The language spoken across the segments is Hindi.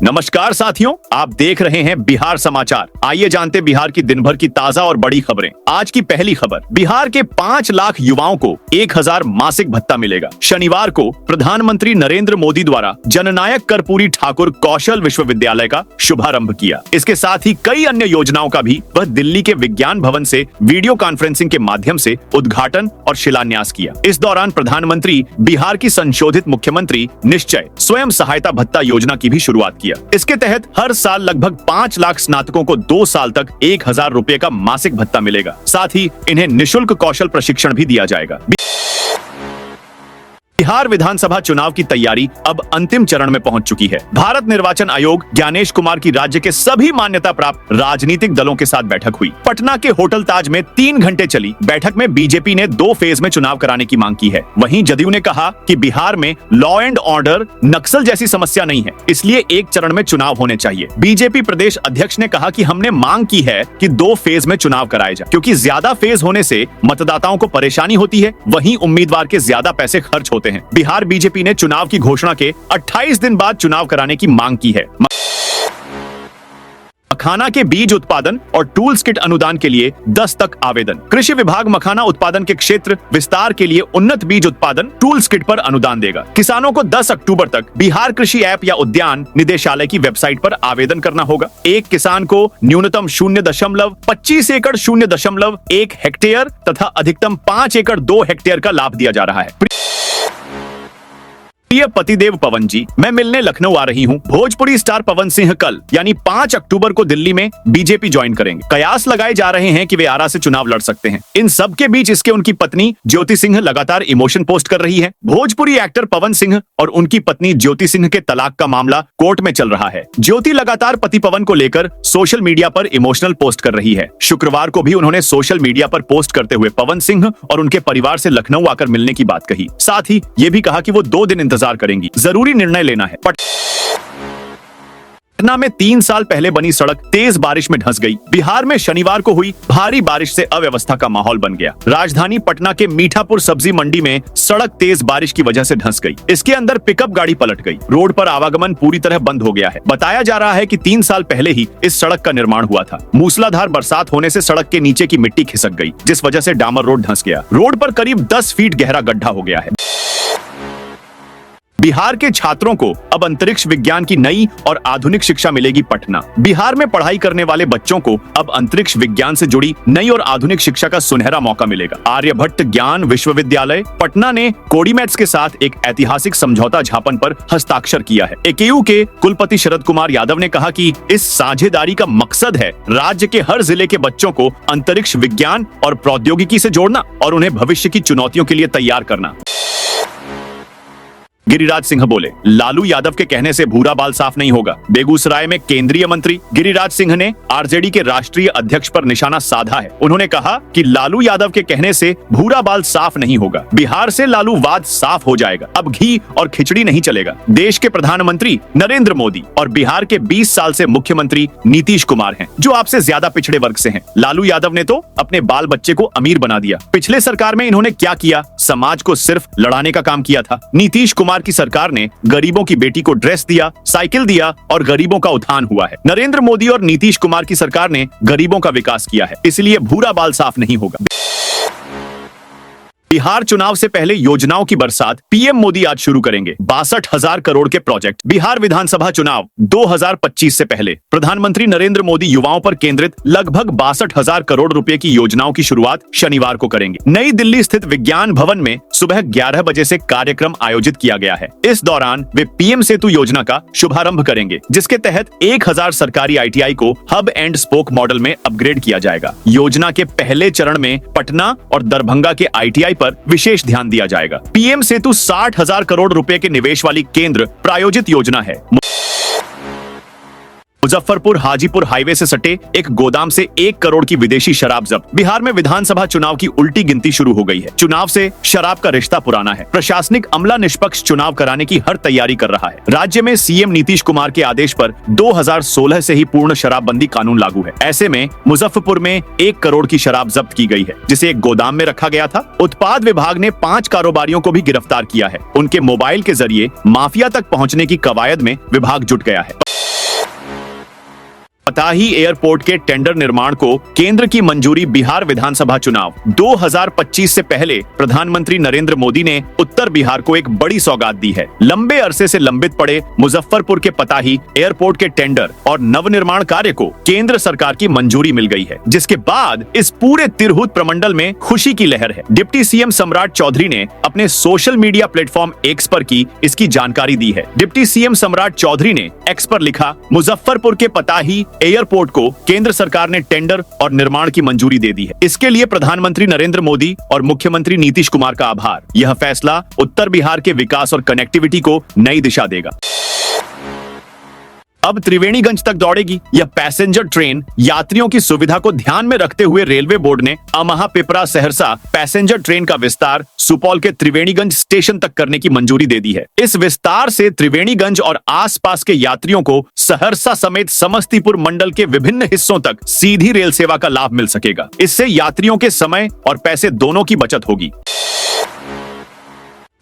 नमस्कार साथियों, आप देख रहे हैं बिहार समाचार। आइए जानते बिहार की दिन भर की ताजा और बड़ी खबरें। आज की पहली खबर, बिहार के 5 लाख युवाओं को 1000 मासिक भत्ता मिलेगा। शनिवार को प्रधानमंत्री नरेंद्र मोदी द्वारा जननायक कर्पूरी ठाकुर कौशल विश्वविद्यालय का शुभारंभ किया। इसके साथ ही कई अन्य योजनाओं का भी वह दिल्ली के विज्ञान भवन से वीडियो कॉन्फ्रेंसिंग के माध्यम से उद्घाटन और शिलान्यास किया। इस दौरान प्रधानमंत्री बिहार की संशोधित मुख्यमंत्री निश्चय स्वयं सहायता भत्ता योजना की भी शुरुआत किया। इसके तहत हर साल लगभग 5 लाख स्नातकों को 2 साल तक 1000 रुपए का मासिक भत्ता मिलेगा। साथ ही इन्हें निःशुल्क कौशल प्रशिक्षण भी दिया जाएगा। बिहार विधानसभा चुनाव की तैयारी अब अंतिम चरण में पहुंच चुकी है। भारत निर्वाचन आयोग ज्ञानेश कुमार की राज्य के सभी मान्यता प्राप्त राजनीतिक दलों के साथ बैठक हुई। पटना के होटल ताज में 3 घंटे चली बैठक में बीजेपी ने 2 फेज में चुनाव कराने की मांग की है। वहीं जदयू ने कहा कि बिहार में लॉ एंड ऑर्डर, नक्सल जैसी समस्या नहीं है, इसलिए एक चरण में चुनाव होने चाहिए। बीजेपी प्रदेश अध्यक्ष ने कहा कि हमने मांग की है कि 2 फेज में चुनाव कराए जाए, क्योंकि ज्यादा फेज होने से मतदाताओं को परेशानी होती है, वहीं उम्मीदवार के ज्यादा पैसे खर्च होते हैं। बिहार बीजेपी ने चुनाव की घोषणा के 28 दिन बाद चुनाव कराने की मांग की है। मखाना के बीज उत्पादन और टूल्स किट अनुदान के लिए 10 तक आवेदन। कृषि विभाग मखाना उत्पादन के क्षेत्र विस्तार के लिए उन्नत बीज उत्पादन टूल्स किट पर अनुदान देगा। किसानों को 10 अक्टूबर तक बिहार कृषि ऐप या उद्यान निदेशालय की वेबसाइट पर आवेदन करना होगा। एक किसान को न्यूनतम 0.25 एकड़ 0.1 हेक्टेयर तथा अधिकतम 5 एकड़ 2 हेक्टेयर का लाभ दिया जा रहा है। प्रिय पतिदेव पवन जी, मैं मिलने लखनऊ आ रही हूँ। भोजपुरी स्टार पवन सिंह कल यानी 5 अक्टूबर को दिल्ली में बीजेपी ज्वाइन करेंगे। कयास लगाए जा रहे हैं कि वे आरा से चुनाव लड़ सकते हैं। इन सब के बीच इसके उनकी पत्नी ज्योति सिंह लगातार इमोशन पोस्ट कर रही है। भोजपुरी एक्टर पवन सिंह और उनकी पत्नी ज्योति सिंह के तलाक का मामला कोर्ट में चल रहा है। ज्योति लगातार पति पवन को लेकर सोशल मीडिया पर इमोशनल पोस्ट कर रही है। शुक्रवार को भी उन्होंने सोशल मीडिया पर पोस्ट करते हुए पवन सिंह और उनके परिवार से लखनऊ आकर मिलने की बात कही। साथ ही ये भी कहा कि वो 2 दिन इंतजार करेंगी, जरूरी निर्णय लेना है। पटना में 3 साल पहले बनी सड़क तेज बारिश में धंस गई। बिहार में शनिवार को हुई भारी बारिश से अव्यवस्था का माहौल बन गया। राजधानी पटना के मीठापुर सब्जी मंडी में सड़क तेज बारिश की वजह से धंस गई। इसके अंदर पिकअप गाड़ी पलट गई। रोड पर आवागमन पूरी तरह बंद हो गया है। बताया जा रहा है कि 3 साल पहले ही इस सड़क का निर्माण हुआ था। मूसलाधार बरसात होने से सड़क के नीचे की मिट्टी खिसक गई, जिस वजह से डामर रोड धंस गया। रोड पर करीब 10 फीट गहरा गड्ढा हो गया है। बिहार के छात्रों को अब अंतरिक्ष विज्ञान की नई और आधुनिक शिक्षा मिलेगी। पटना बिहार में पढ़ाई करने वाले बच्चों को अब अंतरिक्ष विज्ञान से जुड़ी नई और आधुनिक शिक्षा का सुनहरा मौका मिलेगा। आर्यभट्ट ज्ञान विश्वविद्यालय पटना ने कोडीमैट्स के साथ एक ऐतिहासिक समझौता ज्ञापन पर हस्ताक्षर किया है। एकेयू के कुलपति शरद कुमार यादव ने कहा कि इस साझेदारी का मकसद है राज्य के हर जिले के बच्चों को अंतरिक्ष विज्ञान और प्रौद्योगिकी से जोड़ना और उन्हें भविष्य की चुनौतियों के लिए तैयार करना। गिरिराज सिंह बोले, लालू यादव के कहने से भूरा बाल साफ नहीं होगा। बेगूसराय में केंद्रीय मंत्री गिरिराज सिंह ने आरजेडी के राष्ट्रीय अध्यक्ष पर निशाना साधा है। उन्होंने कहा कि लालू यादव के कहने से भूरा बाल साफ नहीं होगा। बिहार से लालूवाद साफ हो जाएगा। अब घी और खिचड़ी नहीं चलेगा। देश के प्रधानमंत्री नरेंद्र मोदी और बिहार के 20 साल से मुख्यमंत्री नीतीश कुमार हैं, जो आपसे ज्यादा पिछड़े वर्ग से हैं। लालू यादव ने तो अपने बाल बच्चे को अमीर बना दिया। पिछले सरकार में इन्होंने क्या किया? समाज को सिर्फ लड़ाने का काम किया था। नीतीश कुमार की सरकार ने गरीबों की बेटी को ड्रेस दिया, साइकिल दिया और गरीबों का उत्थान हुआ है। नरेंद्र मोदी और नीतीश कुमार की सरकार ने गरीबों का विकास किया है, इसलिए भूरा बाल साफ नहीं होगा। बिहार चुनाव से पहले योजनाओं की बरसात पीएम मोदी आज शुरू करेंगे। 62,000 करोड़ के प्रोजेक्ट। बिहार विधानसभा चुनाव 2025 से पहले प्रधानमंत्री नरेंद्र मोदी युवाओं पर केंद्रित लगभग 62,000 करोड़ रुपए की योजनाओं की शुरुआत शनिवार को करेंगे। नई दिल्ली स्थित विज्ञान भवन में सुबह 11 बजे से कार्यक्रम आयोजित किया गया है। इस दौरान वे पीएम सेतु योजना का शुभारंभ करेंगे, जिसके तहत 1000 सरकारी ITI को हब एंड स्पोक मॉडल में अपग्रेड किया जाएगा। योजना के पहले चरण में पटना और दरभंगा के ITI पर विशेष ध्यान दिया जाएगा। पीएम सेतु 60,000 करोड़ रुपए के निवेश वाली केंद्र प्रायोजित योजना है। मुजफ्फरपुर हाजीपुर हाईवे से सटे एक गोदाम से 1 करोड़ की विदेशी शराब जब्त। बिहार में विधानसभा चुनाव की उल्टी गिनती शुरू हो गई है। चुनाव से शराब का रिश्ता पुराना है। प्रशासनिक अमला निष्पक्ष चुनाव कराने की हर तैयारी कर रहा है। राज्य में सीएम नीतीश कुमार के आदेश पर 2016 से ही पूर्ण शराबबंदी कानून लागू है। ऐसे में मुजफ्फरपुर में 1 करोड़ की शराब जब्त की गई है, जिसे एक गोदाम में रखा गया था। उत्पाद विभाग ने 5 कारोबारियों को भी गिरफ्तार किया है। उनके मोबाइल के जरिए माफिया तक पहुँचने की कवायद में विभाग जुट गया है। पताही एयरपोर्ट के टेंडर निर्माण को केंद्र की मंजूरी। बिहार विधानसभा चुनाव 2025 से पहले प्रधानमंत्री नरेंद्र मोदी ने उत्तर बिहार को एक बड़ी सौगात दी है। लंबे अरसे से लंबित पड़े मुजफ्फरपुर के पताही एयरपोर्ट के टेंडर और नवनिर्माण कार्य को केंद्र सरकार की मंजूरी मिल गई है, जिसके बाद इस पूरे तिरहुत प्रमंडल में खुशी की लहर है। डिप्टी सीएम सम्राट चौधरी ने अपने सोशल मीडिया प्लेटफॉर्म एक्स पर की इसकी जानकारी दी है। डिप्टी सीएम सम्राट चौधरी ने एक्स पर लिखा, मुजफ्फरपुर के पताही एयरपोर्ट को केंद्र सरकार ने टेंडर और निर्माण की मंजूरी दे दी है। इसके लिए प्रधानमंत्री नरेंद्र मोदी और मुख्यमंत्री नीतीश कुमार का आभार। यह फैसला उत्तर बिहार के विकास और कनेक्टिविटी को नई दिशा देगा। अब त्रिवेणीगंज तक दौड़ेगी यह पैसेंजर ट्रेन। यात्रियों की सुविधा को ध्यान में रखते हुए रेलवे बोर्ड ने अमहा पिपरा सहरसा पैसेंजर ट्रेन का विस्तार सुपौल के त्रिवेणीगंज स्टेशन तक करने की मंजूरी दे दी है। इस विस्तार से त्रिवेणीगंज और आसपास के यात्रियों को सहरसा समेत समस्तीपुर मंडल के विभिन्न हिस्सों तक सीधी रेल सेवा का लाभ मिल सकेगा। इससे यात्रियों के समय और पैसे दोनों की बचत होगी।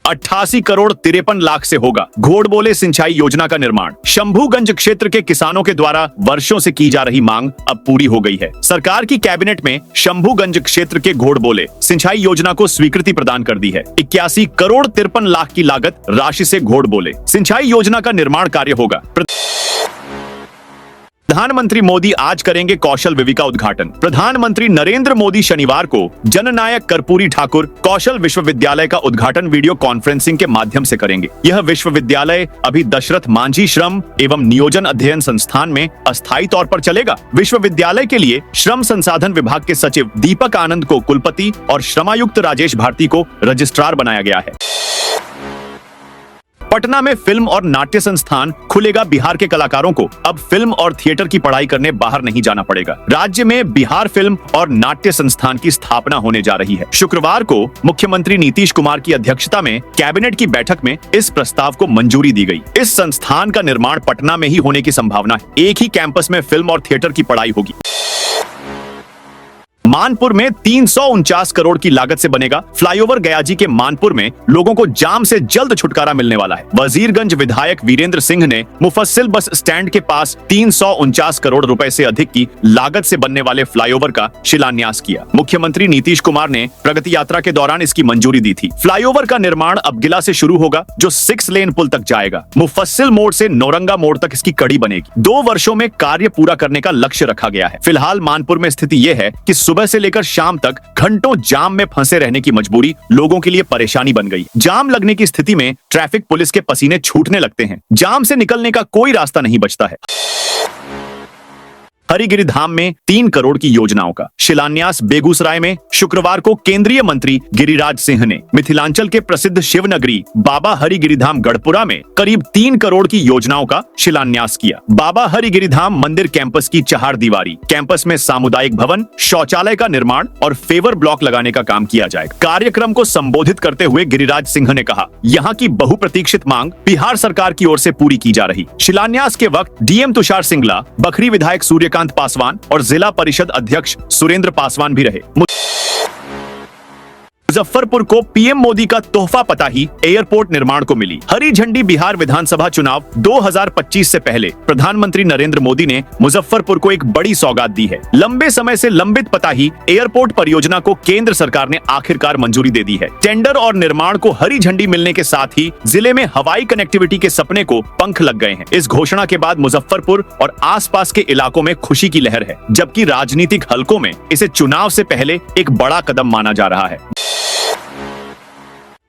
88 करोड़ 53 लाख से होगा घोड़बोले सिंचाई योजना का निर्माण। शंभूगंज क्षेत्र के किसानों के द्वारा वर्षों से की जा रही मांग अब पूरी हो गई है। सरकार की कैबिनेट में शंभूगंज क्षेत्र के घोड़बोले सिंचाई योजना को स्वीकृति प्रदान कर दी है। 81 करोड़ 53 लाख की लागत राशि से घोड़बोले सिंचाई योजना का निर्माण कार्य होगा। प्रधानमंत्री मोदी आज करेंगे कौशल विवि का उद्घाटन। प्रधानमंत्री नरेंद्र मोदी शनिवार को जननायक कर्पूरी ठाकुर कौशल विश्वविद्यालय का उद्घाटन वीडियो कॉन्फ्रेंसिंग के माध्यम से करेंगे। यह विश्वविद्यालय अभी दशरथ मांझी श्रम एवं नियोजन अध्ययन संस्थान में अस्थायी तौर पर चलेगा। विश्वविद्यालय के लिए श्रम संसाधन विभाग के सचिव दीपक आनंद को कुलपति और श्रमायुक्त राजेश भारती को रजिस्ट्रार बनाया गया है। पटना में फिल्म और नाट्य संस्थान खुलेगा। बिहार के कलाकारों को अब फिल्म और थिएटर की पढ़ाई करने बाहर नहीं जाना पड़ेगा। राज्य में बिहार फिल्म और नाट्य संस्थान की स्थापना होने जा रही है। शुक्रवार को मुख्यमंत्री नीतीश कुमार की अध्यक्षता में कैबिनेट की बैठक में इस प्रस्ताव को मंजूरी दी गई। इस संस्थान का निर्माण पटना में ही होने की संभावना है। एक ही कैंपस में फिल्म और थिएटर की पढ़ाई होगी। मानपुर में 349 करोड़ की लागत से बनेगा फ्लाईओवर। गयाजी के मानपुर में लोगों को जाम से जल्द छुटकारा मिलने वाला है। वजीरगंज विधायक वीरेंद्र सिंह ने मुफस्सिल बस स्टैंड के पास 349 करोड़ रुपए से अधिक की लागत से बनने वाले फ्लाईओवर का शिलान्यास किया। मुख्यमंत्री नीतीश कुमार ने प्रगति यात्रा के दौरान इसकी मंजूरी दी थी। फ्लाईओवर का निर्माण अब गिला से शुरू होगा, जो 6 लेन पुल तक जाएगा। मुफस्सिल मोड़ से नौरंगा मोड़ तक इसकी कड़ी बनेगी। 2 वर्षों में कार्य पूरा करने का लक्ष्य रखा गया है। फिलहाल मानपुर में स्थिति यह है कि सुबह से लेकर शाम तक घंटों जाम में फंसे रहने की मजबूरी लोगों के लिए परेशानी बन गई। जाम लगने की स्थिति में ट्रैफिक पुलिस के पसीने छूटने लगते हैं। जाम से निकलने का कोई रास्ता नहीं बचता है। हरिगिरी धाम में 3 करोड़ की योजनाओं का शिलान्यास बेगूसराय में शुक्रवार को केंद्रीय मंत्री गिरिराज सिंह ने मिथिलांचल के प्रसिद्ध शिव नगरी बाबा हरिगिरी धाम गढ़पुरा में करीब 3 करोड़ की योजनाओं का शिलान्यास किया। बाबा हरिगिरी धाम मंदिर कैंपस की चहार दीवारी, कैंपस में सामुदायिक भवन, शौचालय का निर्माण और फेवर ब्लॉक लगाने का काम किया जाएगा। कार्यक्रम को संबोधित करते हुए गिरिराज सिंह ने कहा, यहाँ की बहुप्रतीक्षित मांग बिहार सरकार की ओर से पूरी की जा रही। शिलान्यास के वक्त डीएम तुषार सिंगला, बखरी विधायक सूर्यकांत पासवान और जिला परिषद अध्यक्ष सुरेंद्र पासवान भी रहे। मुजफ्फरपुर को पीएम मोदी का तोहफा पताही एयरपोर्ट निर्माण को मिली हरी झंडी। बिहार विधानसभा चुनाव 2025 से पहले प्रधानमंत्री नरेंद्र मोदी ने मुजफ्फरपुर को एक बड़ी सौगात दी है। लंबे समय से लंबित पताही एयरपोर्ट परियोजना को केंद्र सरकार ने आखिरकार मंजूरी दे दी है। टेंडर और निर्माण को हरी झंडी मिलने के साथ ही जिले में हवाई कनेक्टिविटी के सपने को पंख लग गए हैं। इस घोषणा के बाद मुजफ्फरपुर और आसपास के इलाकों में खुशी की लहर है, जबकि राजनीतिक हलकों में इसे चुनाव से पहले एक बड़ा कदम माना जा रहा है।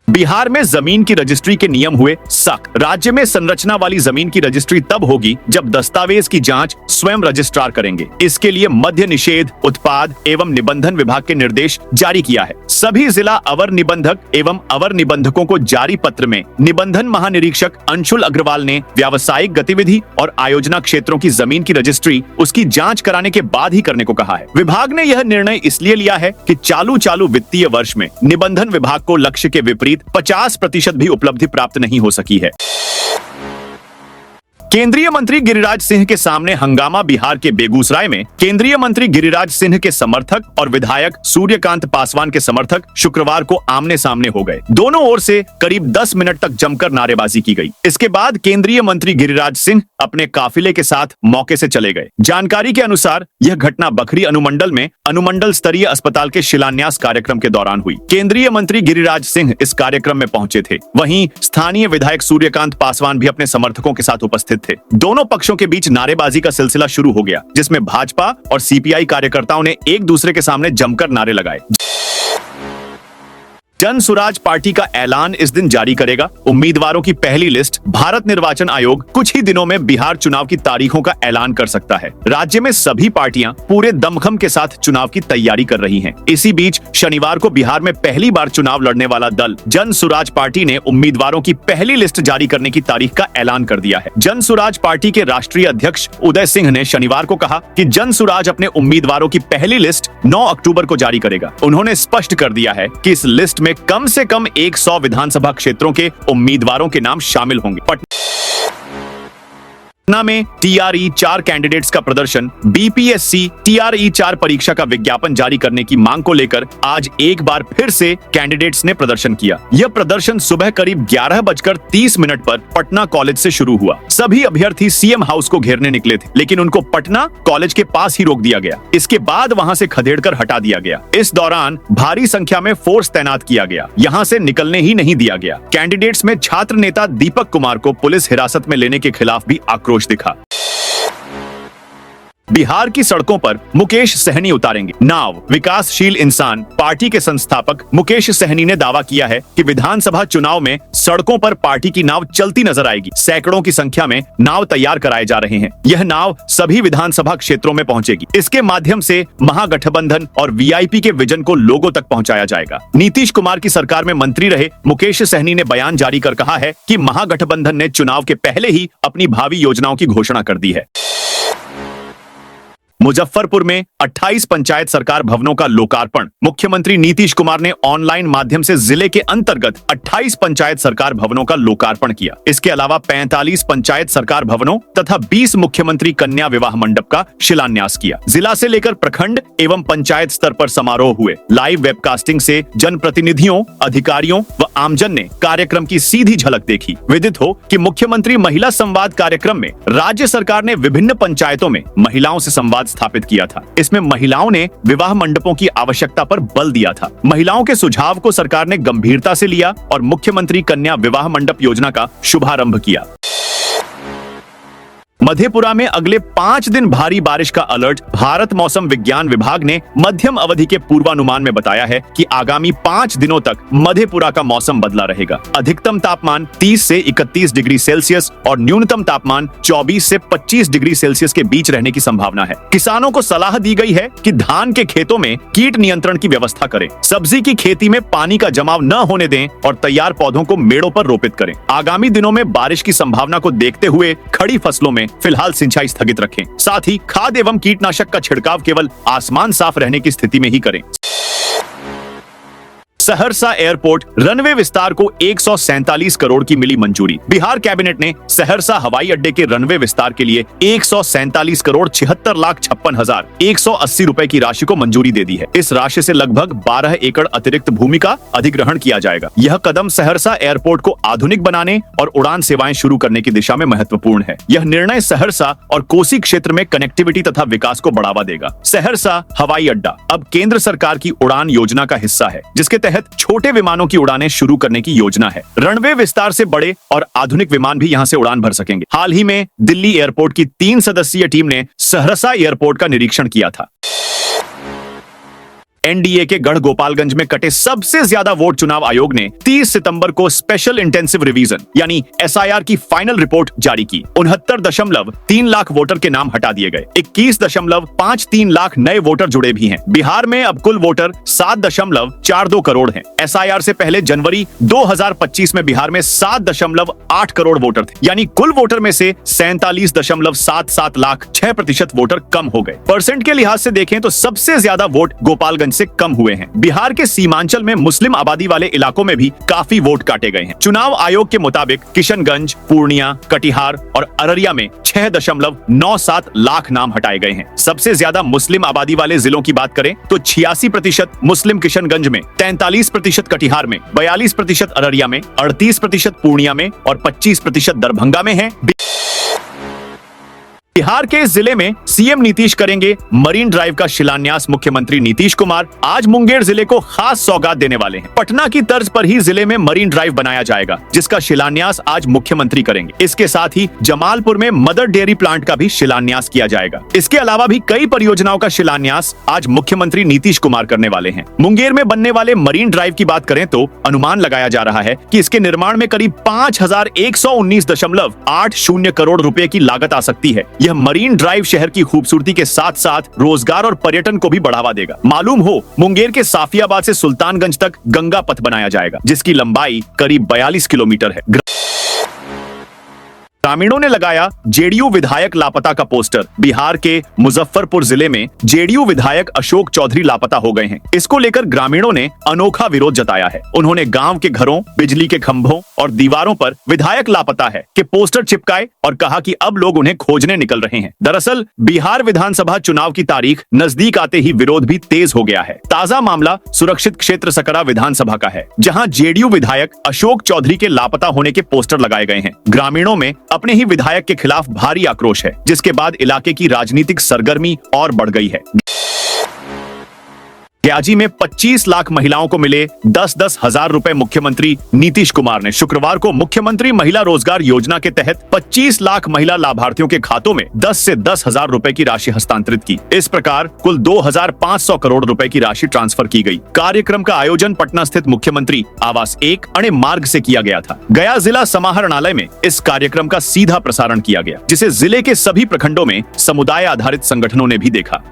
बिहार में जमीन की रजिस्ट्री के नियम हुए सख्त। राज्य में संरचना वाली जमीन की रजिस्ट्री तब होगी जब दस्तावेज की जांच स्वयं रजिस्ट्रार करेंगे। इसके लिए मद्य निषेध, उत्पाद एवं निबंधन विभाग के निर्देश जारी किया है। सभी जिला अवर निबंधक एवं अवर निबंधकों को जारी पत्र में निबंधन महानिरीक्षक अंशुल अग्रवाल ने व्यावसायिक गतिविधि और आयोजना क्षेत्रों की जमीन की रजिस्ट्री उसकी जांच कराने के बाद ही करने को कहा है। विभाग ने यह निर्णय इसलिए लिया है कि चालू वित्तीय वर्ष में निबंधन विभाग को लक्ष्य के विपरीत 50% भी उपलब्धि प्राप्त नहीं हो सकी है। केंद्रीय मंत्री गिरिराज सिंह के सामने हंगामा। बिहार के बेगूसराय में केंद्रीय मंत्री गिरिराज सिंह के समर्थक और विधायक सूर्यकांत पासवान के समर्थक शुक्रवार को आमने सामने हो गए। दोनों ओर से करीब 10 मिनट तक जमकर नारेबाजी की गई। इसके बाद केंद्रीय मंत्री गिरिराज सिंह अपने काफिले के साथ मौके से चले गए। जानकारी के अनुसार यह घटना बखरी अनुमंडल में अनुमंडल स्तरीय अस्पताल के शिलान्यास कार्यक्रम के दौरान हुई। केंद्रीय मंत्री गिरिराज सिंह इस कार्यक्रम में पहुंचे थे। वहीं स्थानीय विधायक सूर्यकांत पासवान भी अपने समर्थकों के साथ उपस्थित थे। दोनों पक्षों के बीच नारेबाजी का सिलसिला शुरू हो गया, जिसमें भाजपा और सीपीआई कार्यकर्ताओं ने एक दूसरे के सामने जमकर नारे लगाए। जन सुराज पार्टी का ऐलान इस दिन जारी करेगा। उम्मीदवारों की पहली लिस्ट। भारत निर्वाचन आयोग कुछ ही दिनों में बिहार चुनाव की तारीखों का ऐलान कर सकता है। राज्य में सभी पार्टियां पूरे दमखम के साथ चुनाव की तैयारी कर रही हैं। इसी बीच शनिवार को बिहार में पहली बार चुनाव लड़ने वाला दल जन सुराज पार्टी ने उम्मीदवारों की पहली लिस्ट जारी करने की तारीख का ऐलान कर दिया है। जन सुराज पार्टी के राष्ट्रीय अध्यक्ष उदय सिंह ने शनिवार को कहा कि जन सुराज अपने उम्मीदवारों की पहली लिस्ट 9 अक्टूबर को जारी करेगा। उन्होंने स्पष्ट कर दिया है कि इस लिस्ट में कम से कम 100 विधानसभा क्षेत्रों के उम्मीदवारों के नाम शामिल होंगे। पटना में टीआरई 4 कैंडिडेट्स का प्रदर्शन। बीपीएससी टीआरई 4 परीक्षा का विज्ञापन जारी करने की मांग को लेकर आज एक बार फिर से कैंडिडेट्स ने प्रदर्शन किया। यह प्रदर्शन सुबह करीब 11:30 पर पटना कॉलेज से शुरू हुआ। सभी अभ्यर्थी सीएम हाउस को घेरने निकले थे, लेकिन उनको पटना कॉलेज के पास ही रोक दिया गया। इसके बाद वहां से खदेड़कर हटा दिया गया। इस दौरान भारी संख्या में फोर्स तैनात किया गया। यहां से निकलने ही नहीं दिया गया। कैंडिडेट्स में छात्र नेता दीपक कुमार को पुलिस हिरासत में लेने के खिलाफ भी आक्रोश दिखा। बिहार की सड़कों पर मुकेश सहनी उतारेंगे नाव। विकासशील इंसान पार्टी के संस्थापक मुकेश सहनी ने दावा किया है कि विधानसभा चुनाव में सड़कों पर पार्टी की नाव चलती नजर आएगी। सैकड़ों की संख्या में नाव तैयार कराए जा रहे हैं। यह नाव सभी विधानसभा क्षेत्रों में पहुंचेगी। इसके माध्यम से महागठबंधन और वीआईपी के विजन को लोगों तक पहुंचाया जाएगा। नीतीश कुमार की सरकार में मंत्री रहे मुकेश सहनी ने बयान जारी कर कहा है कि महागठबंधन ने चुनाव के पहले ही अपनी भावी योजनाओं की घोषणा कर दी है। मुजफ्फरपुर में 28 पंचायत सरकार भवनों का लोकार्पण। मुख्यमंत्री नीतीश कुमार ने ऑनलाइन माध्यम से जिले के अंतर्गत 28 पंचायत सरकार भवनों का लोकार्पण किया। इसके अलावा 45 पंचायत सरकार भवनों तथा 20 मुख्यमंत्री कन्या विवाह मंडप का शिलान्यास किया। जिला से लेकर प्रखंड एवं पंचायत स्तर पर समारोह हुए। लाइव वेबकास्टिंग से जनप्रतिनिधियों, अधिकारियों व आमजन ने कार्यक्रम की सीधी झलक देखी। विदित हो कि मुख्यमंत्री महिला संवाद कार्यक्रम में राज्य सरकार ने विभिन्न पंचायतों में महिलाओं से संवाद स्थापित किया था। इसमें महिलाओं ने विवाह मंडपों की आवश्यकता पर बल दिया था। महिलाओं के सुझाव को सरकार ने गंभीरता से लिया और मुख्यमंत्री कन्या विवाह मंडप योजना का शुभारंभ किया। मधेपुरा में अगले 5 दिन भारी बारिश का अलर्ट। भारत मौसम विज्ञान विभाग ने मध्यम अवधि के पूर्वानुमान में बताया है कि आगामी 5 दिनों तक मधेपुरा का मौसम बदला रहेगा। अधिकतम तापमान 30 से 31 डिग्री सेल्सियस और न्यूनतम तापमान 24 से 25 डिग्री सेल्सियस के बीच रहने की संभावना है। किसानों को सलाह दी गई है कि धान के खेतों में कीट नियंत्रण की व्यवस्था करें। सब्जी की खेती में पानी का जमाव न होने दें और तैयार पौधों को मेड़ों पर रोपित करें। आगामी दिनों में बारिश की संभावना को देखते हुए खड़ी फसलों में फिलहाल सिंचाई स्थगित रखें। साथ ही खाद एवं कीटनाशक का छिड़काव केवल आसमान साफ रहने की स्थिति में ही करें। सहरसा एयरपोर्ट रनवे विस्तार को 147 करोड़ की मिली मंजूरी। बिहार कैबिनेट ने सहरसा हवाई अड्डे के रनवे विस्तार के लिए 147 करोड़ 76,56,180 रुपए की राशि को मंजूरी दे दी है। इस राशि से लगभग 12 एकड़ अतिरिक्त भूमि का अधिग्रहण किया जाएगा। यह कदम सहरसा एयरपोर्ट को आधुनिक बनाने और उड़ान सेवाएं शुरू करने की दिशा में महत्वपूर्ण है। यह निर्णय सहरसा और कोसी क्षेत्र में कनेक्टिविटी तथा विकास को बढ़ावा देगा। सहरसा हवाई अड्डा अब केंद्र सरकार की उड़ान योजना का हिस्सा है, जिसके तहत छोटे विमानों की उड़ानें शुरू करने की योजना है। रनवे विस्तार से बड़े और आधुनिक विमान भी यहां से उड़ान भर सकेंगे। हाल ही में दिल्ली एयरपोर्ट की 3 सदस्यीय टीम ने सहरसा एयरपोर्ट का निरीक्षण किया था। एनडीए के गढ़ गोपालगंज में कटे सबसे ज्यादा वोट चुनाव आयोग ने 30 सितंबर को स्पेशल इंटेंसिव रिवीजन यानी एसआईआर की फाइनल रिपोर्ट जारी की। 69.3 लाख वोटर के नाम हटा दिए गए। 21.53 लाख नए वोटर जुड़े भी हैं। बिहार में अब कुल वोटर 7.42 करोड़ हैं। एसआईआर से पहले जनवरी 2025 में बिहार में 7.8 करोड़ वोटर थे, यानी कुल वोटर में से 47.77 लाख 6% वोटर कम हो गए। परसेंट के लिहाज से देखें तो सबसे ज्यादा वोट गोपालगंज से कम हुए हैं। बिहार के सीमांचल में मुस्लिम आबादी वाले इलाकों में भी काफी वोट काटे गए हैं। चुनाव आयोग के मुताबिक किशनगंज, पूर्णिया, कटिहार और अररिया में 6.97 लाख नाम हटाए गए हैं। सबसे ज्यादा मुस्लिम आबादी वाले जिलों की बात करें तो 86% मुस्लिम किशनगंज में, 43% कटिहार में, 42% अररिया में, 38% पूर्णिया में और 25% दरभंगा में है। बिहार के इस जिले में सीएम नीतीश करेंगे मरीन ड्राइव का शिलान्यास। मुख्यमंत्री नीतीश कुमार आज मुंगेर जिले को खास सौगात देने वाले हैं। पटना की तर्ज पर ही जिले में मरीन ड्राइव बनाया जाएगा, जिसका शिलान्यास आज मुख्यमंत्री करेंगे। इसके साथ ही जमालपुर में मदर डेयरी प्लांट का भी शिलान्यास किया जाएगा। इसके अलावा भी कई परियोजनाओं का शिलान्यास आज मुख्यमंत्री नीतीश कुमार करने वाले हैं। मुंगेर में बनने वाले मरीन ड्राइव की बात करें तो अनुमान लगाया जा रहा है कि इसके निर्माण में करीब 5119.80 करोड़ रुपए की लागत आ सकती है। यह मरीन ड्राइव शहर की खूबसूरती के साथ साथ रोजगार और पर्यटन को भी बढ़ावा देगा। मालूम हो, मुंगेर के साफियाबाद से सुल्तानगंज तक गंगा पथ बनाया जाएगा, जिसकी लंबाई करीब 42 किलोमीटर है। ग्रामीणों ने लगाया जेडीयू विधायक लापता का पोस्टर। बिहार के मुजफ्फरपुर जिले में जेडीयू विधायक अशोक चौधरी लापता हो गए हैं। इसको लेकर ग्रामीणों ने अनोखा विरोध जताया है। उन्होंने गांव के घरों, बिजली के खंभों और दीवारों पर विधायक लापता है के पोस्टर चिपकाए और कहा कि अब लोग उन्हें खोजने निकल रहे हैं। दरअसल बिहार विधानसभा चुनाव की तारीख नजदीक आते ही विरोध भी तेज हो गया है। ताजा मामला सुरक्षित क्षेत्र सकरा विधानसभा का है, जहां जेडीयू विधायक अशोक चौधरी के लापता होने के पोस्टर लगाए गए हैं। ग्रामीणों में अपने ही विधायक के खिलाफ भारी आक्रोश है, जिसके बाद इलाके की राजनीतिक सरगर्मी और बढ़ गई है। गयाजी में 25 लाख महिलाओं को मिले 10-10 हजार रुपए। मुख्यमंत्री नीतीश कुमार ने शुक्रवार को मुख्यमंत्री महिला रोजगार योजना के तहत 25 लाख महिला लाभार्थियों के खातों में 10 से 10 हजार रुपए की राशि हस्तांतरित की। इस प्रकार कुल 2500 करोड़ रुपए की राशि ट्रांसफर की गई। कार्यक्रम का आयोजन पटना स्थित मुख्यमंत्री आवास 1 अणे मार्ग से किया गया था। गया जिला समाहरणालय में इस कार्यक्रम का सीधा प्रसारण किया गया, जिसे जिले के सभी प्रखंडों में समुदाय आधारित संगठनों ने भी देखा।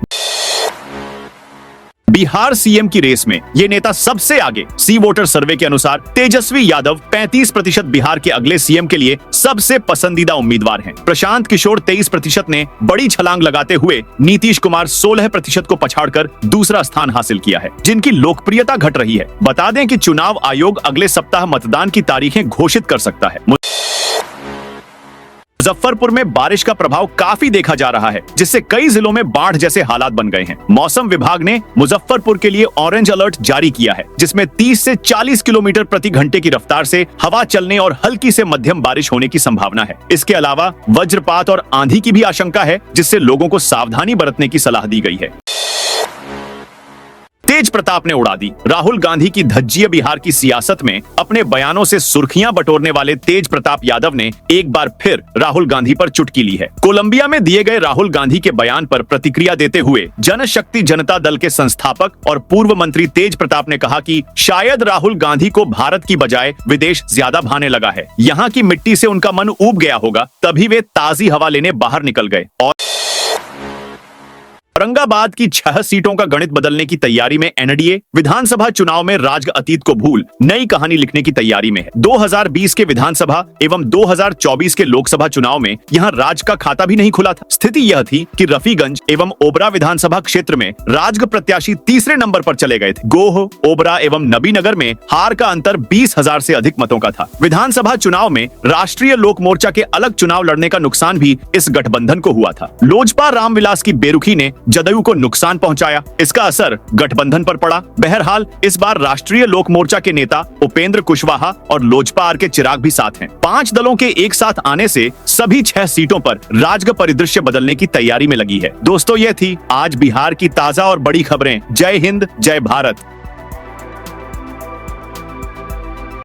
बिहार सीएम की रेस में ये नेता सबसे आगे। सी वोटर सर्वे के अनुसार तेजस्वी यादव 35% बिहार के अगले सीएम के लिए सबसे पसंदीदा उम्मीदवार हैं। प्रशांत किशोर 23% ने बड़ी छलांग लगाते हुए नीतीश कुमार 16% को पछाड़कर दूसरा स्थान हासिल किया है, जिनकी लोकप्रियता घट रही है। बता दें कि चुनाव आयोग अगले सप्ताह मतदान की तारीखें घोषित कर सकता है। मुजफ्फरपुर में बारिश का प्रभाव काफी देखा जा रहा है, जिससे कई जिलों में बाढ़ जैसे हालात बन गए हैं। मौसम विभाग ने मुजफ्फरपुर के लिए ऑरेंज अलर्ट जारी किया है, जिसमें 30 से 40 किलोमीटर प्रति घंटे की रफ्तार से हवा चलने और हल्की से मध्यम बारिश होने की संभावना है। इसके अलावा वज्रपात और आंधी की भी आशंका है, जिससे लोगों को सावधानी बरतने की सलाह दी गई है। तेज प्रताप ने उड़ा दी। राहुल गांधी की धज्जिया बिहार की सियासत में अपने बयानों से सुर्खियां बटोरने वाले तेज प्रताप यादव ने एक बार फिर राहुल गांधी पर चुटकी ली है। कोलंबिया में दिए गए राहुल गांधी के बयान पर प्रतिक्रिया देते हुए जनशक्ति जनता दल के संस्थापक और पूर्व मंत्री तेज प्रताप ने कहा कि शायद राहुल गांधी को भारत की बजाय विदेश ज्यादा भाने लगा है। यहाँ की मिट्टी से उनका मन ऊब गया होगा, तभी वे ताजी हवा लेने बाहर निकल गए। और औरंगाबाद की 6 सीटों का गणित बदलने की तैयारी में एनडीए विधानसभा चुनाव में राज अतीत को भूल नई कहानी लिखने की तैयारी में है। 2020 के विधानसभा एवं 2024 के लोकसभा चुनाव में यहां राज का खाता भी नहीं खुला था। स्थिति यह थी कि रफीगंज एवं ओबरा विधानसभा क्षेत्र में राजग प्रत्याशी तीसरे नंबर पर चले गए थे। गोह, ओबरा एवं नबीनगर में हार का अंतर 20,000 से अधिक मतों का था। विधानसभा चुनाव में राष्ट्रीय लोक मोर्चा के अलग चुनाव लड़ने का नुकसान भी इस गठबंधन को हुआ था। लोजपा रामविलास की बेरुखी ने जदयू को नुकसान पहुंचाया। इसका असर गठबंधन पर पड़ा। बहरहाल इस बार राष्ट्रीय लोक मोर्चा के नेता उपेंद्र कुशवाहा और लोजपा के चिराग भी साथ हैं। 5 दलों के एक साथ आने से सभी 6 सीटों पर राजग परिदृश्य बदलने की तैयारी में लगी है। दोस्तों, ये थी आज बिहार की ताजा और बड़ी खबरें। जय हिंद, जय भारत।